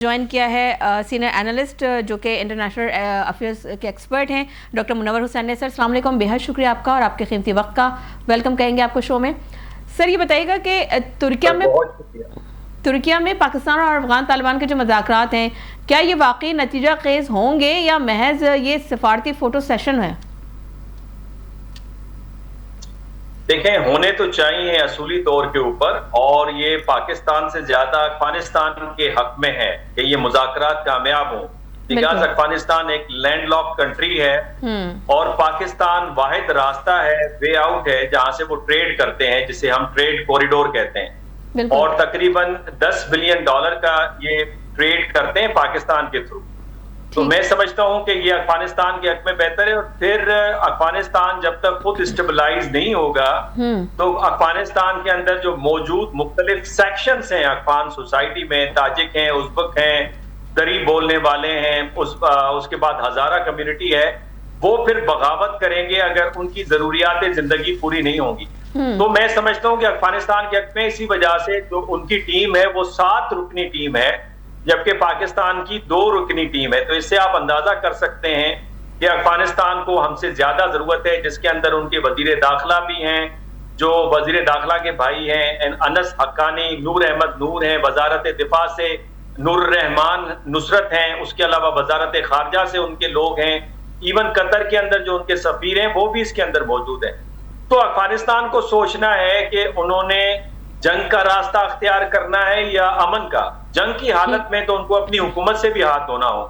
Join किया है senior analyst जो कि इंटरनेशनल अफेयर्स के एक्सपर्ट हैं डॉक्टर मुनव्वर हुसैन ने। सर अस्सलाम वालेकुम, बेहद शुक्रिया आपका और आपके कीमती वक्त का। वेलकम कहेंगे आपको शो में। सर ये बताइएगा कि तुर्किया में पाकिस्तान और अफगान तालिबान के जो मुज़ाकरात हैं, क्या ये वाकई नतीजा खेज होंगे या महज ये सिफारती फोटो सेशन है? देखें, होने तो चाहिए असूली तौर के ऊपर, और ये पाकिस्तान से ज्यादा अफगानिस्तान के हक में है कि ये मुज़ाकरात कामयाब हों। बिकॉज़ अफगानिस्तान एक लैंडलॉक कंट्री है और पाकिस्तान वाहिद रास्ता है, वे आउट है, जहां से वो ट्रेड करते हैं, जिसे हम ट्रेड कॉरिडोर कहते हैं। और तकरीबन $10 बिलियन का ये ट्रेड करते हैं पाकिस्तान के थ्रू। तो मैं समझता हूं कि ये अफगानिस्तान के हक में बेहतर है। और फिर अफगानिस्तान जब तक खुद स्टेबलाइज नहीं होगा तो अफगानिस्तान के अंदर जो मौजूद मुख्तलिफ सेक्शंस हैं अफगान सोसाइटी में, ताजिक हैं, उज़्बक हैं, दरी बोलने वाले हैं, उसके बाद हजारा कम्युनिटी है, वो फिर बगावत करेंगे अगर उनकी जरूरियात जिंदगी पूरी नहीं होंगी। तो मैं समझता हूं कि अफगानिस्तान के हक में इसी वजह से जो उनकी टीम है वो 7 रुकनी टीम है, जबकि पाकिस्तान की 2 रुकनी टीम है। तो इससे आप अंदाजा कर सकते हैं कि अफगानिस्तान को हमसे ज्यादा जरूरत है, जिसके अंदर उनके वजीर दाखिला भी हैं, जो वजीर दाखिला के भाई हैं अनस हक्कानी, नूर अहमद नूर हैं, वजारत दिफा से नूर रहमान नुसरत हैं, उसके अलावा वजारत खारजा से उनके लोग हैं, इवन कतर के अंदर जो उनके सफीर हैं वो भी इसके अंदर मौजूद है। तो अफगानिस्तान को सोचना है कि उन्होंने जंग का रास्ता अख्तियार करना है या अमन का। जंग की हालत में तो उनको अपनी हुकूमत से भी हाथ धोना होगा।